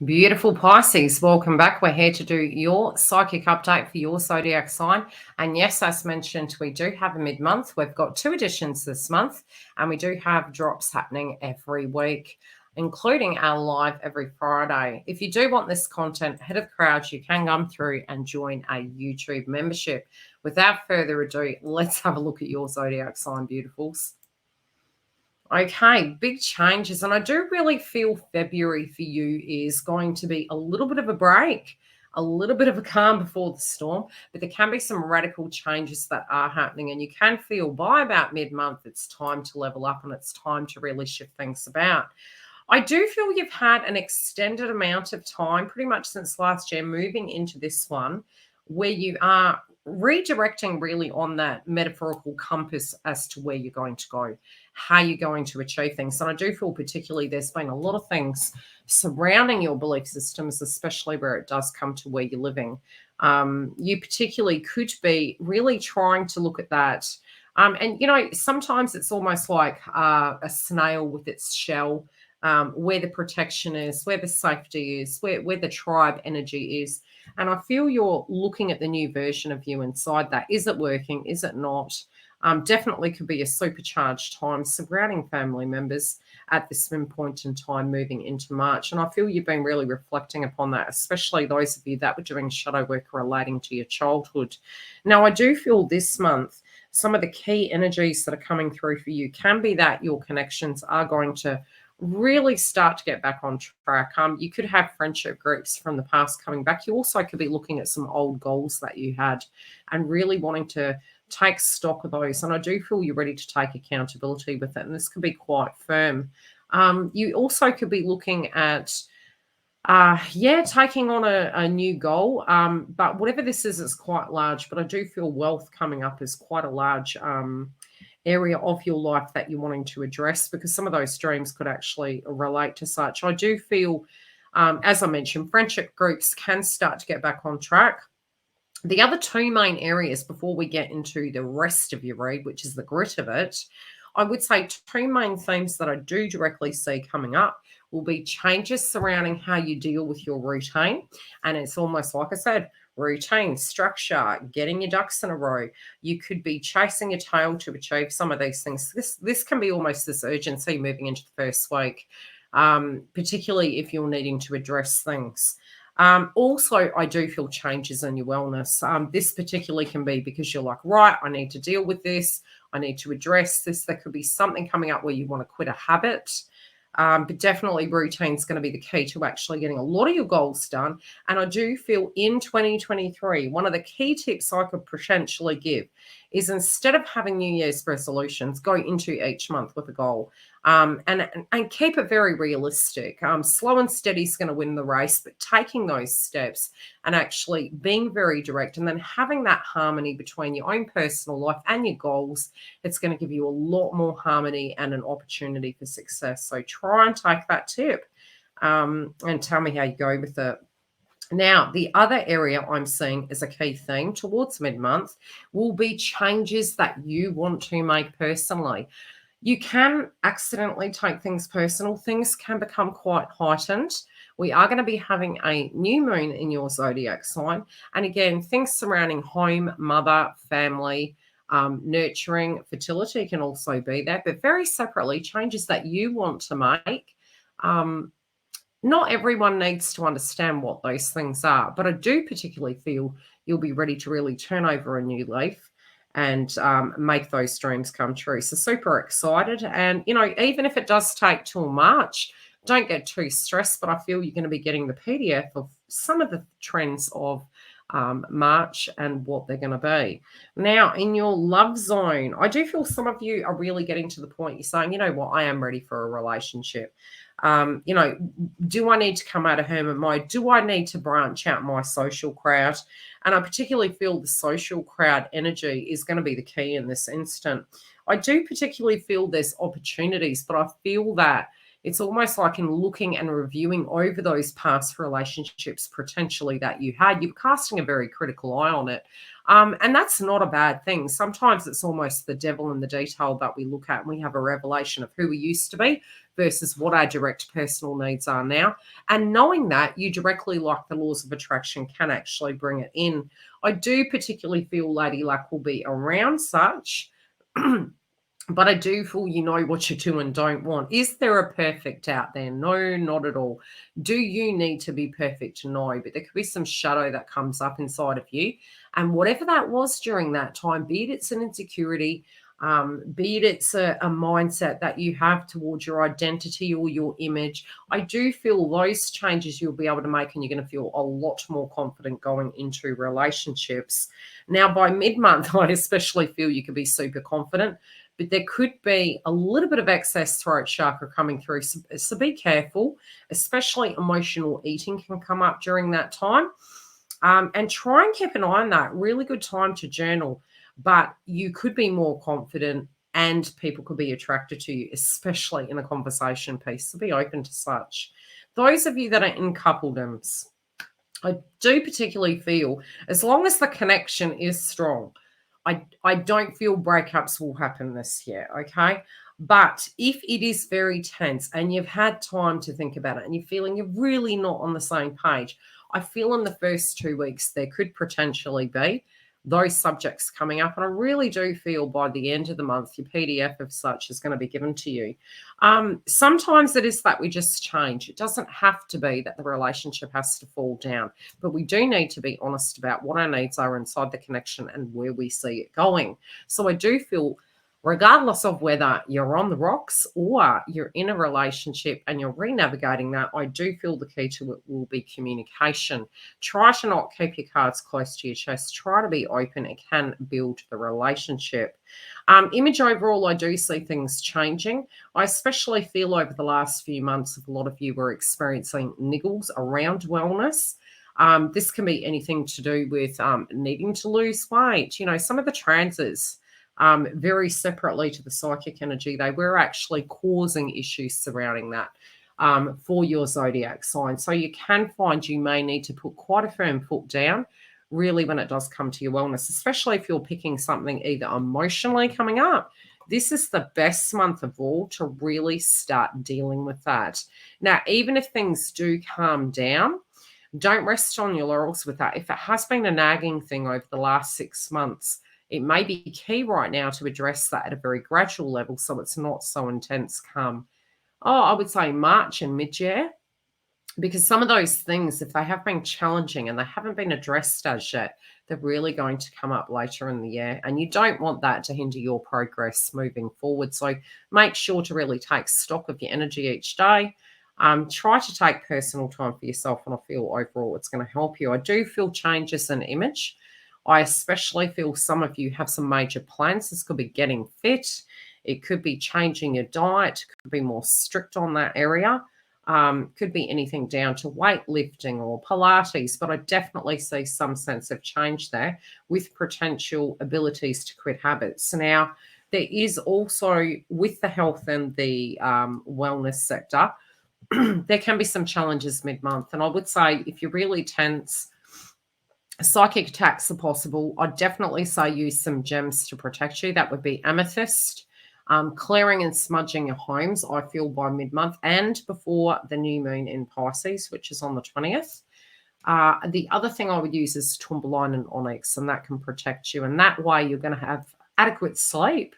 Beautiful Pisces, welcome back. We're here to do your psychic update for your zodiac sign. And yes, as mentioned, we do have a mid-month. We've got 2 editions this month, and we do have drops happening every week, including our live every Friday. If you do want this content ahead of the crowd, you can come through and join a YouTube membership. Without further ado, let's have a look at your zodiac sign, beautifuls. Okay, big changes. And I do really feel February for you is going to be a little bit of a break, a little bit of a calm before the storm, but there can be some radical changes that are happening. And you can feel by about mid-month, it's time to level up and it's time to really shift things about. I do feel you've had an extended amount of time, pretty much since last year, moving into this one, where you are redirecting really on that metaphorical compass as to where you're going to go, how you're going to achieve things. And I do feel particularly there's been a lot of things surrounding your belief systems, especially where it does come to where you're living. You particularly could be really trying to look at that. And, sometimes it's almost like a snail with its shell, where the protection is, where the safety is, where the tribe energy is. And I feel you're looking at the new version of you inside that. Is it working? Is it not? Definitely could be a supercharged time surrounding family members at this point in time moving into March. And I feel you've been really reflecting upon that, especially those of you that were doing shadow work relating to your childhood. Now, I do feel this month, some of the key energies that are coming through for you can be that your connections are going to really start to get back on track. You could have friendship groups from the past coming back. You also could be looking at some old goals that you had and really wanting to take stock of those. And I do feel you're ready to take accountability with it. And this could be quite firm. You also could be looking at taking on a new goal. But whatever this is, it's quite large. But I do feel wealth coming up is quite a large area of your life that you're wanting to address, because some of those dreams could actually relate to such. I do feel, as I mentioned, friendship groups can start to get back on track. The other 2 main areas before we get into the rest of your read, which is the grit of it, I would say 2 main themes that I do directly see coming up will be changes surrounding how you deal with your routine. And it's almost like I said, routine, structure, getting your ducks in a row. You could be chasing your tail to achieve some of these things. This can be almost this urgency moving into the first week, particularly if you're needing to address things. Also, I do feel changes in your wellness. This particularly can be because you're like, right, I need to deal with this. I need to address this. There could be something coming up where you want to quit a habit. But definitely routine is going to be the key to actually getting a lot of your goals done. And I do feel in 2023, one of the key tips I could potentially give is, instead of having New Year's resolutions, go into each month with a goal, and keep it very realistic. Slow and steady is going to win the race, but taking those steps and actually being very direct, and then having that harmony between your own personal life and your goals, it's going to give you a lot more harmony and an opportunity for success. So try and take that tip, and tell me how you go with it. Now, the other area I'm seeing as a key theme towards mid-month will be changes that you want to make personally. You can accidentally take things personal. Things can become quite heightened. We are going to be having a new moon in your zodiac sign. And again, things surrounding home, mother, family, nurturing, fertility can also be there, but very separately, changes that you want to make. Not everyone needs to understand what those things are, but I do particularly feel you'll be ready to really turn over a new leaf and make those dreams come true. So super excited. And, even if it does take till March, don't get too stressed, but I feel you're going to be getting the PDF of some of the trends of March and what they're going to be. Now, in your love zone, I do feel some of you are really getting to the point you're saying, you know what, I am ready for a relationship. Do I need to come out of hermit mode? Do I need to branch out my social crowd? And I particularly feel the social crowd energy is going to be the key in this instant. I do particularly feel there's opportunities, but I feel that, It's almost like in looking and reviewing over those past relationships potentially that you had, you're casting a very critical eye on it. And that's not a bad thing. Sometimes it's almost the devil in the detail that we look at and we have a revelation of who we used to be versus what our direct personal needs are now. And knowing that you directly, like the laws of attraction, can actually bring it in. I do particularly feel Lady Luck will be around such. But I do feel you know what you do and don't want. Is there a perfect out there? No, not at all. Do you need to be perfect? No, but there could be some shadow that comes up inside of you. And whatever that was during that time, be it it's an insecurity, be it it's a mindset that you have towards your identity or your image, I do feel those changes you'll be able to make and you're going to feel a lot more confident going into relationships. Now, by mid-month, I especially feel you could be super confident, but there could be a little bit of excess throat chakra coming through. So be careful, especially emotional eating can come up during that time. And try and keep an eye on that. Really good time to journal, but you could be more confident and people could be attracted to you, especially in a conversation piece. So be open to such. Those of you that are in coupledoms, I do particularly feel as long as the connection is strong, I don't feel breakups will happen this year, okay? But if it is very tense and you've had time to think about it and you're feeling you're really not on the same page, I feel in the first 2 weeks there could potentially be those subjects coming up. And I really do feel by the end of the month, your PDF of such is going to be given to you. Sometimes it is that we just change. It doesn't have to be that the relationship has to fall down, but we do need to be honest about what our needs are inside the connection and where we see it going. So I do feel, regardless of whether you're on the rocks or you're in a relationship and you're re-navigating that, I do feel the key to it will be communication. Try to not keep your cards close to your chest. Try to be open. It can build the relationship. Image overall, I do see things changing. I especially feel over the last few months, a lot of you were experiencing niggles around wellness. This can be anything to do with needing to lose weight. You know, some of the transits, very separately to the psychic energy, they were actually causing issues surrounding that for your zodiac sign. So you can find you may need to put quite a firm foot down, really, when it does come to your wellness, especially if you're picking something either emotionally coming up. This is the best month of all to really start dealing with that. Now, even if things do calm down, don't rest on your laurels with that. If it has been a nagging thing over the last 6 months, it may be key right now to address that at a very gradual level so it's not so intense come, I would say March and mid-year, because some of those things, if they have been challenging and they haven't been addressed as yet, they're really going to come up later in the year. And you don't want that to hinder your progress moving forward. So make sure to really take stock of your energy each day. Try to take personal time for yourself, and I feel overall it's going to help you. I do feel changes in image. I especially feel some of you have some major plans. This could be getting fit. It could be changing your diet. It could be more strict on that area. Could be anything down to weightlifting or Pilates, but I definitely see some sense of change there with potential abilities to quit habits. Now, there is also, with the health and the wellness sector, there can be some challenges mid-month. And I would say if you're really tense, psychic attacks are possible. I'd definitely say use some gems to protect you. That would be amethyst. Clearing and smudging your homes, I feel, by mid-month and before the new moon in Pisces, which is on the 20th. The other thing I would use is tourmaline and onyx, and that can protect you. And that way you're going to have adequate sleep.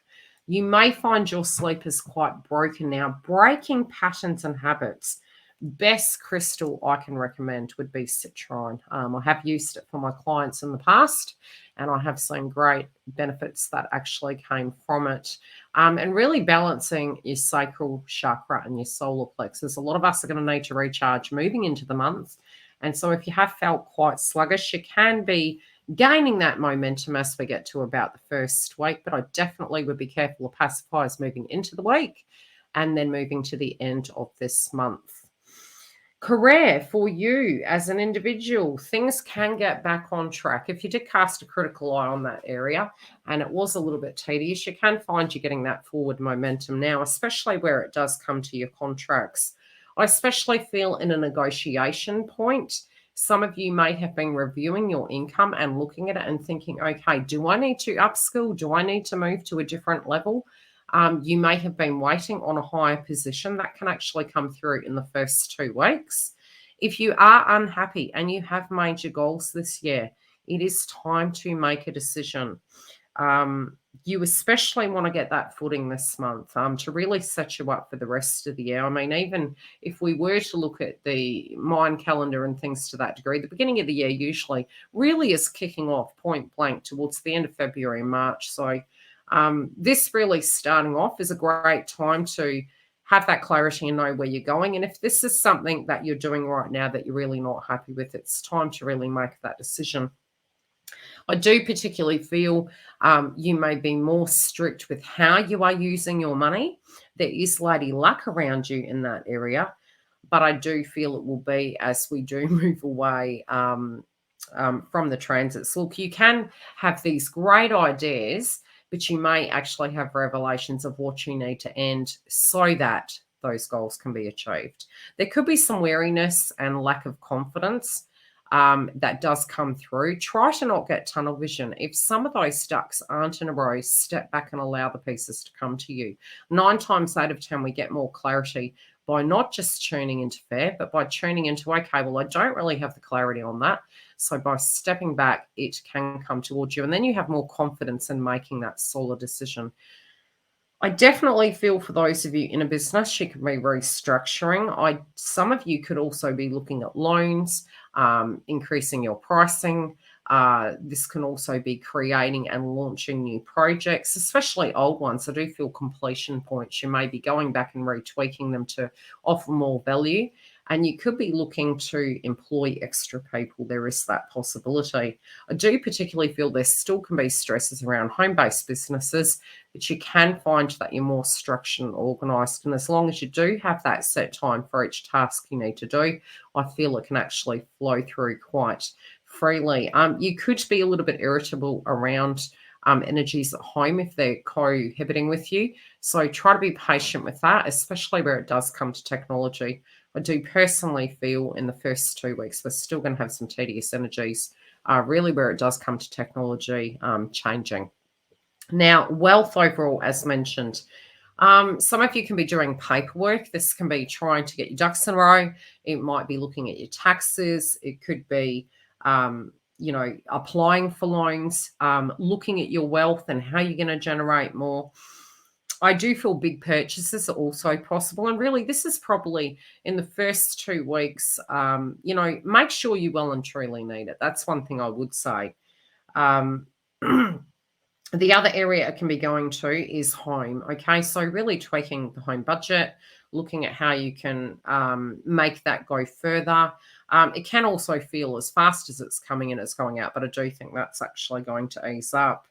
You may find your sleep is quite broken now. Breaking patterns and habits. Best crystal I can recommend would be citrine. I have used it for my clients in the past, and I have seen great benefits that actually came from it. And really balancing your sacral chakra and your solar plexus. A lot of us are going to need to recharge moving into the month. And so if you have felt quite sluggish, you can be gaining that momentum as we get to about the first week. But I definitely would be careful of pacifiers moving into the week and then moving to the end of this month. Career for you as an individual, things can get back on track. If you did cast a critical eye on that area and it was a little bit tedious, you can find you're getting that forward momentum now, especially where it does come to your contracts. I especially feel in a negotiation point, some of you may have been reviewing your income and looking at it and thinking, okay, do I need to upskill? Do I need to move to a different level? You may have been waiting on a higher position. That can actually come through in the first 2 weeks. If you are unhappy and you have major goals this year, it is time to make a decision. You especially want to get that footing this month to really set you up for the rest of the year. I mean, even if we were to look at the Mayan calendar and things to that degree, the beginning of the year usually really is kicking off point blank towards the end of February and March. So this really starting off is a great time to have that clarity and know where you're going. And if this is something that you're doing right now that you're really not happy with, it's time to really make that decision. I do particularly feel you may be more strict with how you are using your money. There is lady luck around you in that area, but I do feel it will be as we do move away from the transits. Look, you can have these great ideas, but you may actually have revelations of what you need to end so that those goals can be achieved. There could be some weariness and lack of confidence that does come through. Try to not get tunnel vision. If some of those ducks aren't in a row, step back and allow the pieces to come to you. 9 times out of 10, we get more clarity by not just tuning into fair, but by tuning into, okay, well, I don't really have the clarity on that. So by stepping back, it can come towards you. And then you have more confidence in making that solid decision. I definitely feel for those of you in a business, you can be restructuring. Some of you could also be looking at loans, increasing your pricing. This can also be creating and launching new projects, especially old ones. I do feel completion points. You may be going back and retweaking them to offer more value. And you could be looking to employ extra people. There is that possibility. I do particularly feel there still can be stresses around home-based businesses, but you can find that you're more structured and organised. And as long as you do have that set time for each task you need to do, I feel it can actually flow through quite freely. You could be a little bit irritable around energies at home if they're cohabiting with you. So try to be patient with that, especially where it does come to technology. I do personally feel in the first 2 weeks, we're still going to have some tedious energies, really where it does come to technology changing. Now, wealth overall, as mentioned, some of you can be doing paperwork. This can be trying to get your ducks in a row. It might be looking at your taxes. It could be, applying for loans, looking at your wealth and how you're going to generate more. I do feel big purchases are also possible. And really, this is probably in the first 2 weeks, make sure you well and truly need it. That's one thing I would say. The other area it can be going to is home. Okay, so really tweaking the home budget, looking at how you can make that go further. It can also feel as fast as it's coming in, it's going out, but I do think that's actually going to ease up.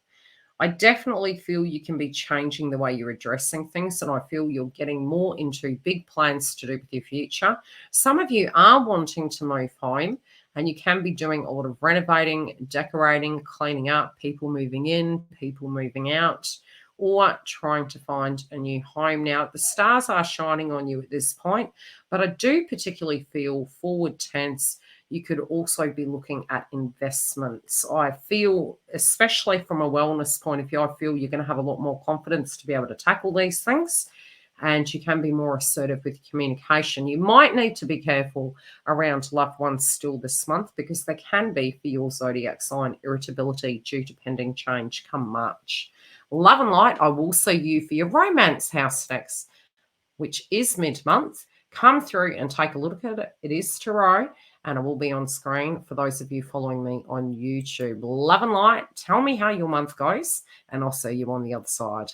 I definitely feel you can be changing the way you're addressing things, and I feel you're getting more into big plans to do with your future. Some of you are wanting to move home, and you can be doing a lot of renovating, decorating, cleaning up, people moving in, people moving out, or trying to find a new home. Now, the stars are shining on you at this point, but I do particularly feel forward tense. You could also be looking at investments. I feel, especially from a wellness point of view, I feel you're going to have a lot more confidence to be able to tackle these things, and you can be more assertive with communication. You might need to be careful around loved ones still this month, because there can be, for your zodiac sign, irritability due to pending change come March. Love and light, I will see you for your romance house next, which is mid-month. Come through and take a look at it. It is tarot, and it will be on screen for those of you following me on YouTube. Love and light. Tell me how your month goes, and I'll see you on the other side.